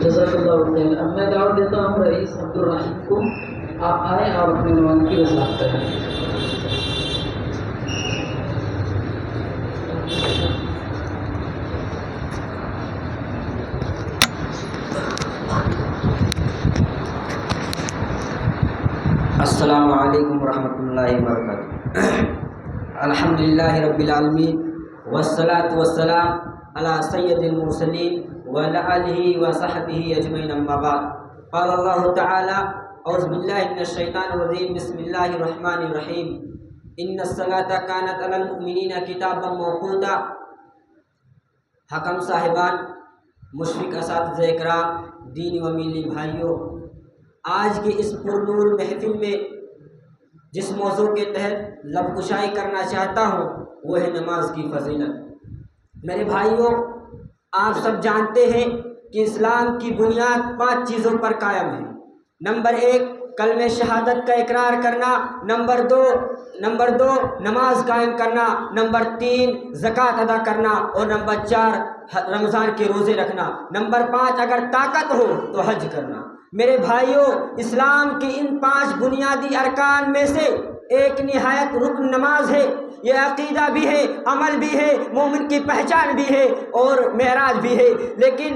جزاک اللہ خیر. اب میں دعوت دیتا ہوں رئیس عبدالرحیم کو. آپ آئیں اور اپنے نمائندگی کی وضاحت کریں. السلام علیکم ورحمۃ اللہ وبرکاتہ. الحمدللہ رب العالمین والصلاة والسلام علی سید المرسلین وعلی آلہ وصحبہ اجمعین. اما بعد. قال اللہ تعالی اعوذ باللہ من الشیطان الرجیم بسم اللہ الرحمن الرحیم. ان الصلاۃ کانت علی المؤمنین کتابا موقوتا. حکم صاحبان، مشفق اساتذہ اکرام، دینی و ملی بھائیوں، آج کی اس پرنور محفل میں جس موضوع کے تحت لب کشائی کرنا چاہتا ہوں وہ ہے نماز کی فضیلت. میرے بھائیوں، آپ سب جانتے ہیں کہ اسلام کی بنیاد 5 چیزوں پر قائم ہے. نمبر 1 کلمہ شہادت کا اقرار کرنا. نمبر دو نماز قائم کرنا. نمبر 3 زکوٰۃ ادا کرنا. اور نمبر 4 رمضان کے روزے رکھنا. نمبر 5 اگر طاقت ہو تو حج کرنا. میرے بھائیوں، اسلام کے ان 5 بنیادی ارکان میں سے ایک نہایت رکن نماز ہے. یہ عقیدہ بھی ہے، عمل بھی ہے، مومن کی پہچان بھی ہے اور معراج بھی ہے. لیکن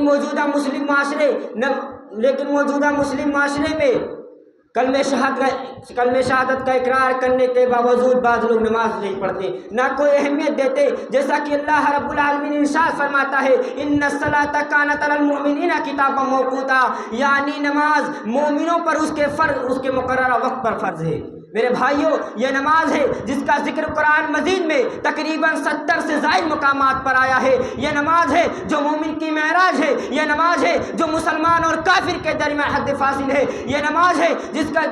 موجودہ مسلم معاشرے میں کلمہ شہادت کا اقرار کرنے کے باوجود بعض لوگ نماز نہیں پڑھتے، نہ کوئی اہمیت دیتے. جیسا کہ اللہ رب العالمین ارشاد فرماتا ہے ان الصلاۃ کانت علی المؤمنین کتابا موقوتا، یعنی نماز مومنوں پر اس کے مقررہ وقت پر فرض ہے. میرے بھائیوں، یہ نماز ہے جس کا ذکر قرآن مجید میں تقریباً 70 سے زائد مقامات پر آیا ہے. یہ نماز ہے جو مومن کی معراج ہے. یہ نماز ہے جو مسلمان اور کافر کے درمیان حد فاصل ہے. یہ نماز ہے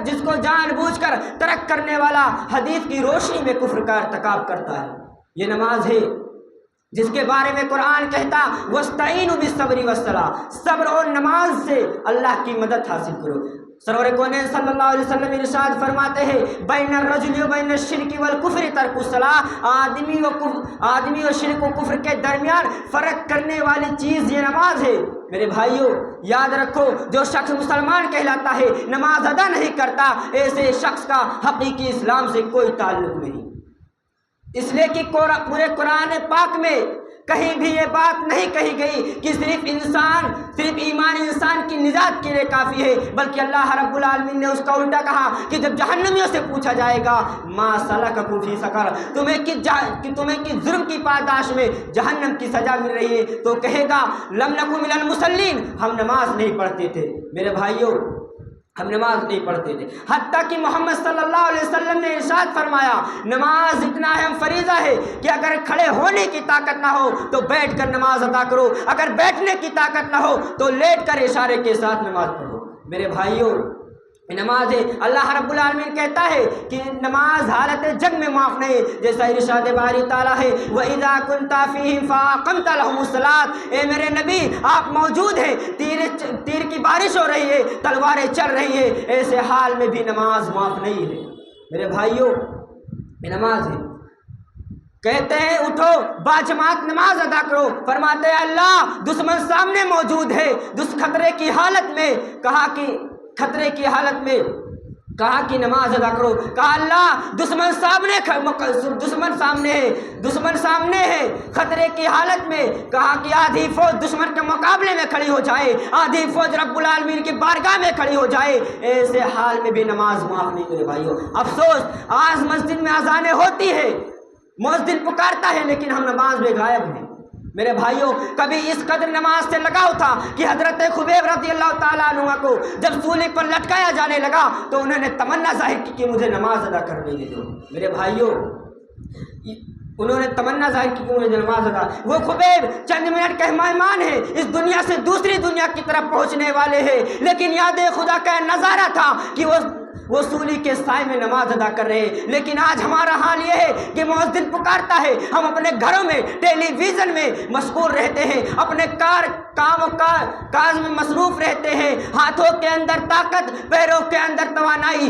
جس کو جان بوجھ کر ترک کرنے والا حدیث کی روشنی میں کفر کا ارتکاب کرتا ہے. یہ نماز ہے جس کے بارے میں قرآن کہتا وَاسْتَعِينُوا بِالصَّبْرِ وَالصَّلَاةِ، صبر اور نماز سے اللہ کی مدد حاصل کرو. سرور کونین صلی اللہ علیہ وسلم ارشاد فرماتے ہیں بین الرجل و بین الشرک والکفر ترک الصلاۃ، آدمی اور شرک و کفر کے درمیان فرق کرنے والی چیز یہ نماز ہے. میرے بھائیوں، یاد رکھو، جو شخص مسلمان کہلاتا ہے نماز ادا نہیں کرتا، ایسے شخص کا حقیقی اسلام سے کوئی تعلق نہیں. اس لیے کہ پورے قرآن پاک میں کہیں بھی یہ بات نہیں کہی گئی کہ صرف ایمان انسان کی نجات کے لیے کافی ہے، بلکہ اللہ رب العالمین نے اس کا الٹا کہا کہ جب جہنمیوں سے پوچھا جائے گا ما سلککم فی سقر، تمہیں کس جرم کی پاداش میں جہنم کی سزا مل رہی ہے، تو کہے گا لم نکن من المصلین، ہم نماز نہیں پڑھتے تھے. میرے بھائیوں، ہم نماز نہیں پڑھتے تھے. حتیٰ کہ محمد صلی اللہ علیہ وسلم نے ارشاد فرمایا نماز اتنا اہم فریضہ ہے کہ اگر کھڑے ہونے کی طاقت نہ ہو تو بیٹھ کر نماز ادا کرو، اگر بیٹھنے کی طاقت نہ ہو تو لیٹ کر اشارے کے ساتھ نماز پڑھو. میرے بھائیوں، نماز ہے، اللہ رب العالمین کہتا ہے کہ نماز حالت جنگ میں معاف نہیں، جیسا ارشاد باری تعالیٰ ہے وَإِذَا كُنْتَ فِيهِمْ فَأَقَمْتَ لَهُمُ الصَّلَاةَ، اے میرے نبی آپ موجود ہیں، تیر کی بارش ہو رہی ہے، تلواریں چل رہی ہیں، ایسے حال میں بھی نماز معاف نہیں ہے. میرے بھائیوں، نماز ہے، کہتے ہیں اٹھو باجماعت نماز ادا کرو، فرماتے ہیں اللہ دشمن سامنے موجود ہے، خطرے کی حالت میں نماز ادا کرو. کہا اللہ دشمن سامنے ہے خطرے کی حالت میں. کہا کہ آدھی فوج دشمن کے مقابلے میں کھڑی ہو جائے، آدھی فوج رب العالمین کی بارگاہ میں کھڑی ہو جائے، ایسے حال میں بھی نماز معاف نہیں. میرے بھائیوں، افسوس آج مسجد میں اذانیں ہوتی ہے، مؤذن پکارتا ہے، لیکن ہم نماز میں غائب ہیں. میرے بھائیوں، کبھی اس قدر نماز سے لگاؤ تھا کہ حضرت خبیب رضی اللہ تعالیٰ عنہ کو جب سولی پر لٹکایا جانے لگا تو انہوں نے تمنا ظاہر کی کہ مجھے نماز ادا کرنے دو. میرے بھائیوں، انہوں نے تمنا ظاہر کی کہ مجھے نماز ادا. وہ خبیب چند منٹ کے مہمان ہیں، اس دنیا سے دوسری دنیا کی طرف پہنچنے والے ہیں، لیکن یاد خدا کا نظارہ تھا کہ وہ سولی کے سائے میں نماز ادا کر رہے ہیں. لیکن آج ہمارا حال یہ ہے کہ مؤذن پکارتا ہے، ہم اپنے گھروں میں ٹیلی ویژن میں مشغول رہتے ہیں، اپنے کاج میں مصروف رہتے ہیں، ہاتھوں کے اندر طاقت، پیروں کے اندر توانائی،